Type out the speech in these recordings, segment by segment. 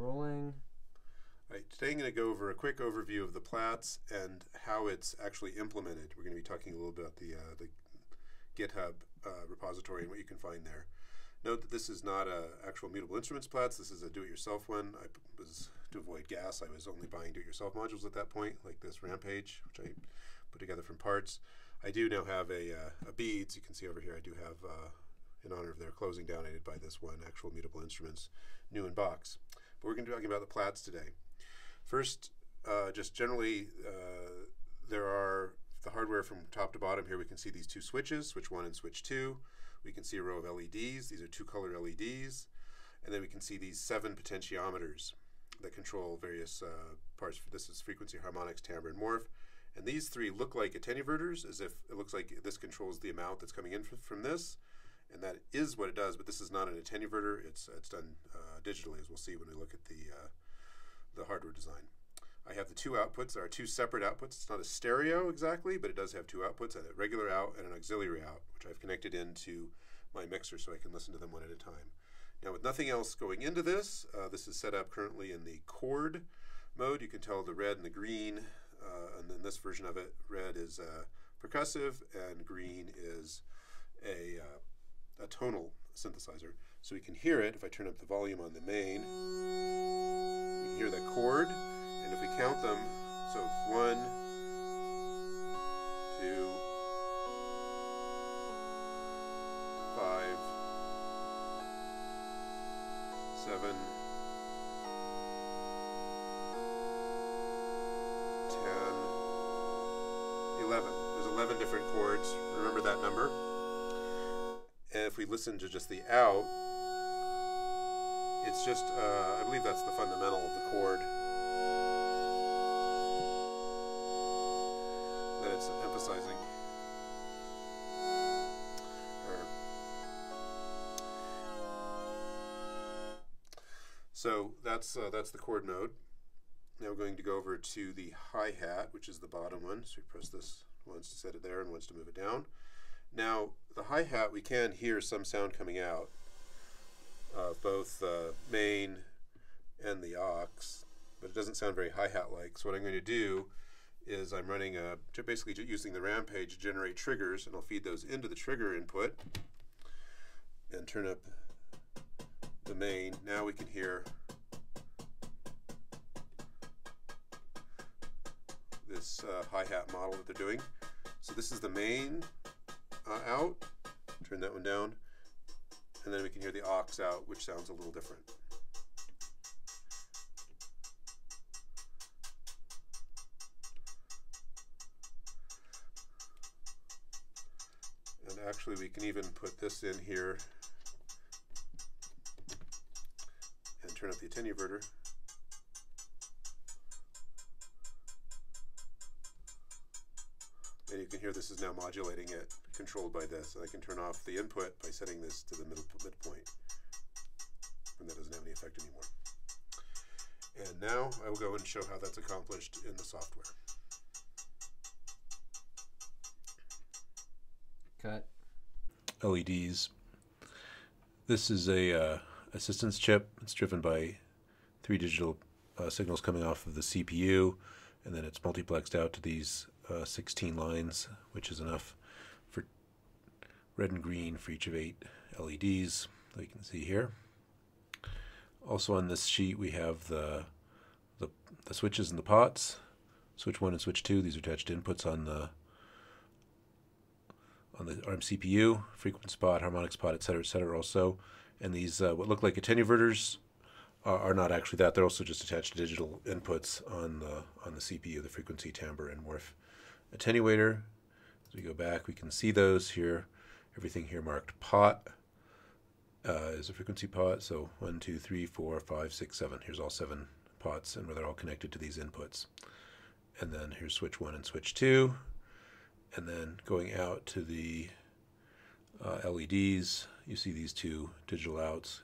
Rolling. All right, today I'm going to go over a quick overview of the Plaits and how it's actually implemented. We're going to be talking a little bit about the GitHub repository and what you can find there. Note that this is not an actual mutable instruments Plaits. This is a do-it-yourself one. To avoid gas, I was only buying do-it-yourself modules at that point, like this Rampage, which I put together from parts. I do now have a beads. You can see over here I do have, in honor of their closing down, I did buy this one, actual mutable instruments, new in box. But we're going to be talking about the Plaits today. First, just generally, there are the hardware from top to bottom. Here we can see these two switches, switch 1 and switch 2. We can see a row of LEDs. These are two-color LEDs. And then we can see these 7 potentiometers that control various parts. This is frequency, harmonics, timbre, and morph. And these 3 look like attenuverters, as if it looks like this controls the amount that's coming in from this. And that is what it does, but this is not an attenuverter. It's done digitally, as we'll see when we look at the hardware design. I have the 2 outputs. There are 2 separate outputs. It's not a stereo exactly, but it does have 2 outputs, a regular out and an auxiliary out, which I've connected into my mixer so I can listen to them one at a time. Now, with nothing else going into this, this is set up currently in the chord mode. You can tell the red and the green, and then this version of it, red is percussive and green is a tonal synthesizer. So we can hear it if I turn up the volume on the main. We can hear that chord, and if we count them, so 1, 2, 5, 7, 10, 11. There's 11 different chords. Remember that number. And if we listen to just the out, it's just, I believe that's the fundamental of the chord that it's emphasizing. So that's the chord mode. Now we're going to go over to the hi-hat, which is the bottom one. So we press this once to set it there and once to move it down. Now, the hi-hat, we can hear some sound coming out of both the main and the aux, but it doesn't sound very hi-hat-like. So what I'm going to do is I'm running basically using the Rampage to generate triggers, and I'll feed those into the trigger input and turn up the main. Now we can hear this hi-hat model that they're doing. So this is the main out, turn that one down, and then we can hear the aux out, which sounds a little different. And actually we can even put this in here and turn up the attenuverter. And you can hear this is now modulating it, controlled by this. And I can turn off the input by setting this to the midpoint. And that doesn't have any effect anymore. And now I will go and show how that's accomplished in the software. Cut. LEDs. This is a assistance chip. It's driven by 3 digital signals coming off of the CPU, and then it's multiplexed out to these 16 lines, which is enough for red and green for each of 8 LEDs that you can see here. Also on this sheet we have the switches and the pots. Switch 1 and switch 2, these are attached inputs on the ARM CPU, frequency pot, harmonics pot, etc. also. And these what look like attenuverters are not actually that. They're also just attached digital inputs on the CPU, the frequency, timbre, and morph attenuator. As we go back, we can see those here. Everything here marked pot is a frequency pot. So 1, 2, 3, 4, 5, 6, 7. Here's all 7 pots, and where they're all connected to these inputs. And then here's switch 1 and switch 2. And then going out to the LEDs, you see these 2 digital outs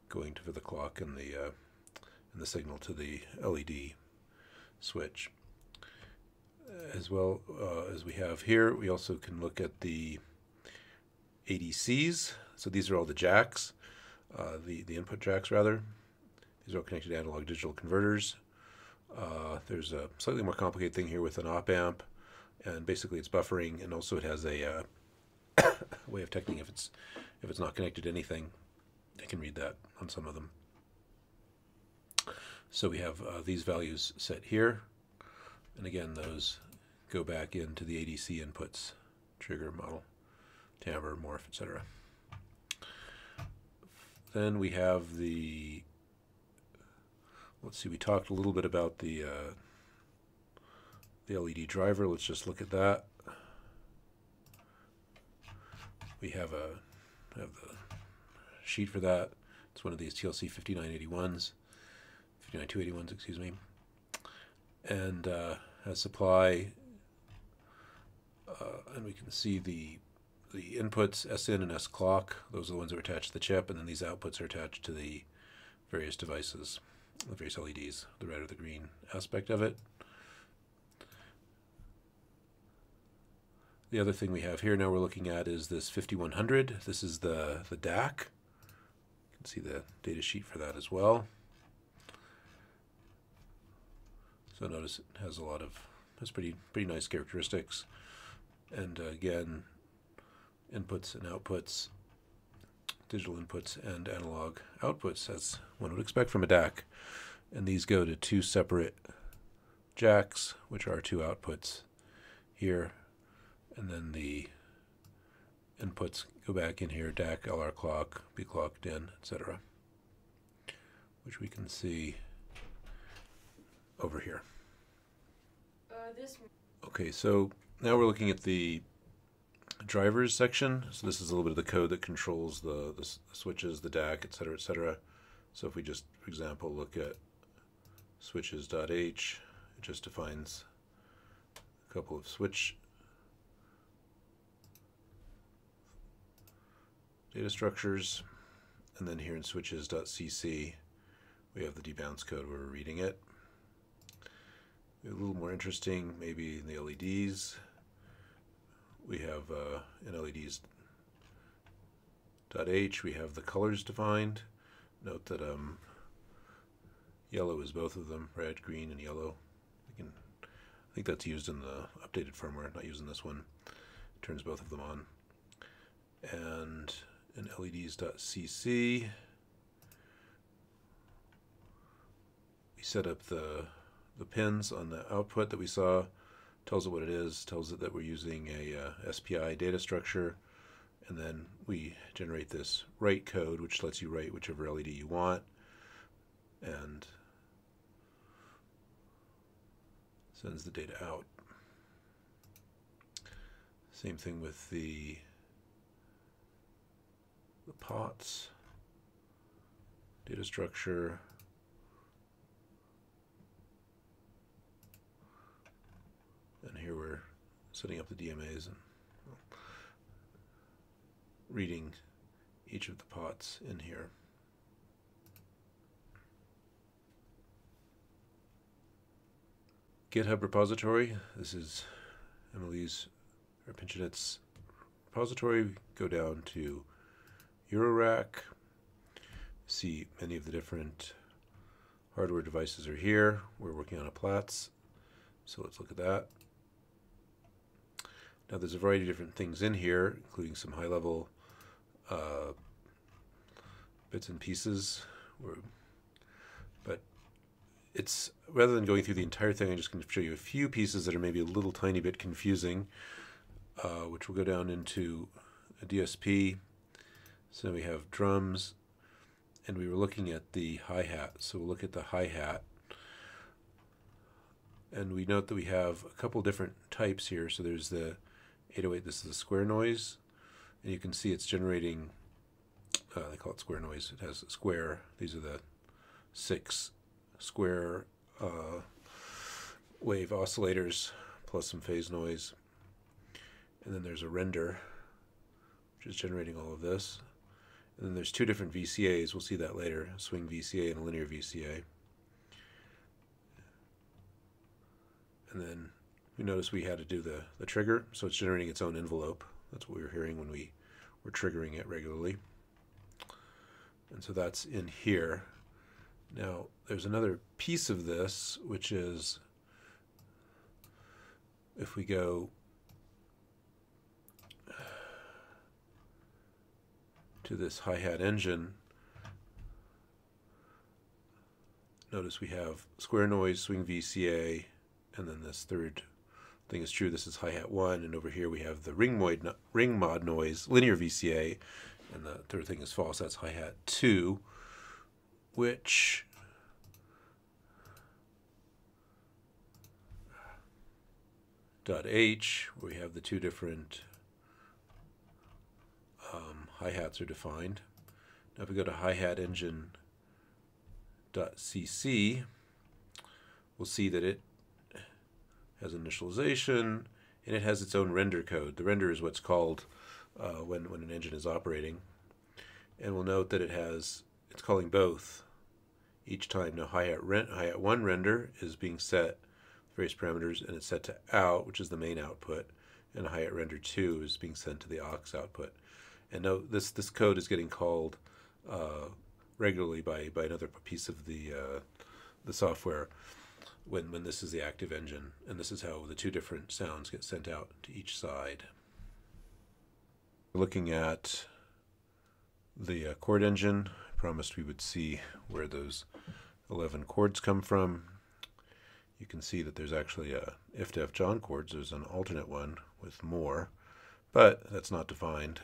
going for the clock and the signal to the LED switch. As well as we have here, we also can look at the ADCs. So these are all the jacks, the input jacks rather. These are all connected to analog digital converters. There's a slightly more complicated thing here with an op amp, and basically it's buffering, and also it has a way of detecting if it's not connected to anything. I can read that on some of them. So we have these values set here, and again those go back into the ADC inputs: trigger, model, timbre, morph, etc. Then we have the, let's see, we talked a little bit about the LED driver. Let's just look at that. We have the sheet for that. It's one of these TLC 59281s, excuse me, and has supply, and we can see the inputs, SN and S clock. Those are the ones that are attached to the chip, and then these outputs are attached to the various devices, the various LEDs, the red or the green aspect of it. The other thing we have here now we're looking at is this 5100. This is the DAC. You can see the data sheet for that as well. So notice it has pretty nice characteristics. And again, inputs and outputs, digital inputs and analog outputs, as one would expect from a DAC. And these go to two separate jacks, which are two outputs here. And then the inputs go back in here: DAC, LR clock, B clock, DIN, etc., which we can see over here. Okay, so now we're looking at the drivers section. So this is a little bit of the code that controls the switches, the DAC, etc., etc. So if we just, for example, look at switches.h, it just defines a couple of switch data structures, and then here in switches.cc we have the debounce code where we're reading it. A little more interesting, maybe in the LEDs, we have in LEDs.h we have the colors defined. Note that yellow is both of them, red, green, and yellow. I think that's used in the updated firmware, not using this one. It turns both of them on. And in LEDs.cc we set up the pins on the output that we saw, tells it what it is, tells it that we're using a SPI data structure, and then we generate this write code, which lets you write whichever LED you want, and sends the data out. Same thing with the pots, data structure, and here we're setting up the DMAs and reading each of the pots in here. GitHub repository. This is Emily's or Pinchinet's repository. We go down to Eurorack. See many of the different hardware devices are here. We're working on a Plaits, so let's look at that. Now there's a variety of different things in here, including some high-level bits and pieces. But it's, rather than going through the entire thing, I'm just going to show you a few pieces that are maybe a little tiny bit confusing, which will go down into a DSP. So we have drums, and we were looking at the hi-hat. So we'll look at the hi-hat. And we note that we have a couple different types here. So there's the 808, this is the square noise. And you can see it's generating, they call it square noise. It has a square. These are the 6 square wave oscillators plus some phase noise. And then there's a render, which is generating all of this. And then there's 2 different VCAs. We'll see that later, a swing VCA and a linear VCA. And then we noticed we had to do the trigger, so it's generating its own envelope. That's what we were hearing when we were triggering it regularly. And so that's in here. Now, there's another piece of this, which is if we go to this hi-hat engine, notice we have square noise, swing VCA, and then this third thing is true. This is hi-hat 1, and over here we have the ring mod noise, linear VCA, and the third thing is false. That's hi-hat 2, which .h, where we have the two different hi-hats are defined. Now if we go to hi-hat engine .cc, we'll see that it has initialization and it has its own render code. The render is what's called when an engine is operating. And we'll note that it's calling both each time. Now hi-hat 1 render is being set various parameters, and it's set to out, which is the main output, and hi-hat render 2 is being sent to the aux output. And note this code is getting called regularly by another piece of the software when this is the active engine, and this is how the two different sounds get sent out to each side. Looking at the chord engine, I promised we would see where those 11 chords come from. You can see that there's actually a if-def John chords. There's an alternate one with more, but that's not defined,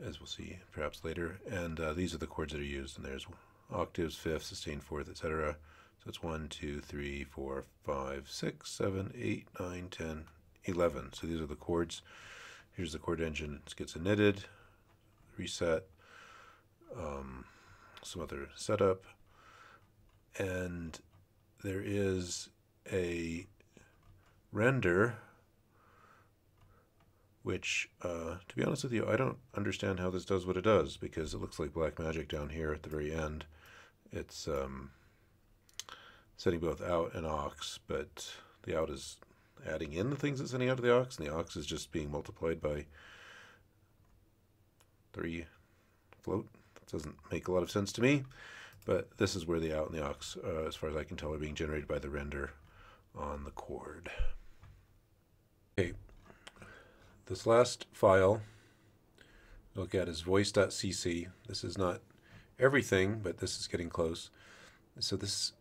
as we'll see perhaps later. And these are the chords that are used, and there's octaves, fifth, sustained, fourth, etc. So it's 1, 2, 3, 4, 5, 6, 7, 8, 9, 10, 11. So these are the chords. Here's the chord engine. It gets initted, reset, some other setup, and there is a render which, to be honest with you, I don't understand how this does what it does, because it looks like black magic down here at the very end. It's setting both out and aux, but the out is adding in the things it's sending out to the aux, and the aux is just being multiplied by 3 float. That doesn't make a lot of sense to me, but this is where the out and the aux, as far as I can tell, are being generated by the render on the chord. Okay, this last file we'll look at is voice.cc. This is not everything, but this is getting close. So this,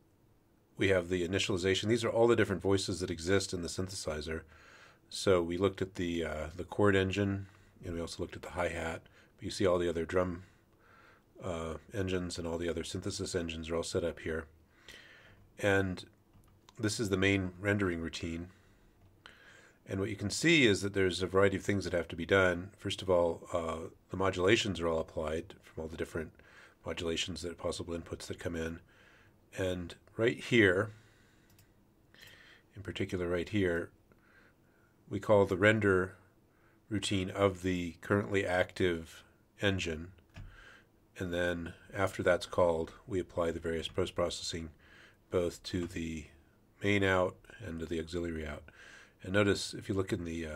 we have the initialization. These are all the different voices that exist in the synthesizer. So we looked at the chord engine, and we also looked at the hi-hat. But you see all the other drum engines and all the other synthesis engines are all set up here. And this is the main rendering routine. And what you can see is that there's a variety of things that have to be done. First of all, the modulations are all applied from all the different modulations, that possible inputs that come in. And right here, in particular right here, we call the render routine of the currently active engine. And then after that's called, we apply the various post-processing both to the main out and to the auxiliary out. And notice, if you look in the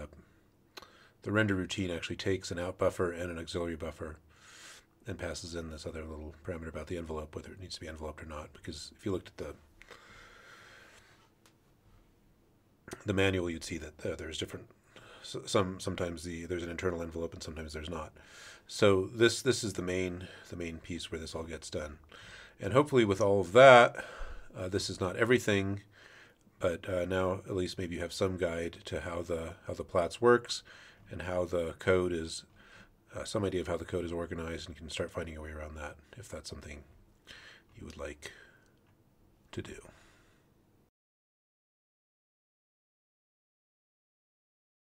render routine actually takes an out buffer and an auxiliary buffer and passes in this other little parameter about the envelope, whether it needs to be enveloped or not. Because if you looked at the manual, you'd see that there's different. Sometimes there's an internal envelope and sometimes there's not. So this is the main piece where this all gets done. And hopefully with all of that, this is not everything, but now at least maybe you have some guide to how the Plaits works and how the code is, some idea of how the code is organized, and you can start finding your way around that if that's something you would like to do.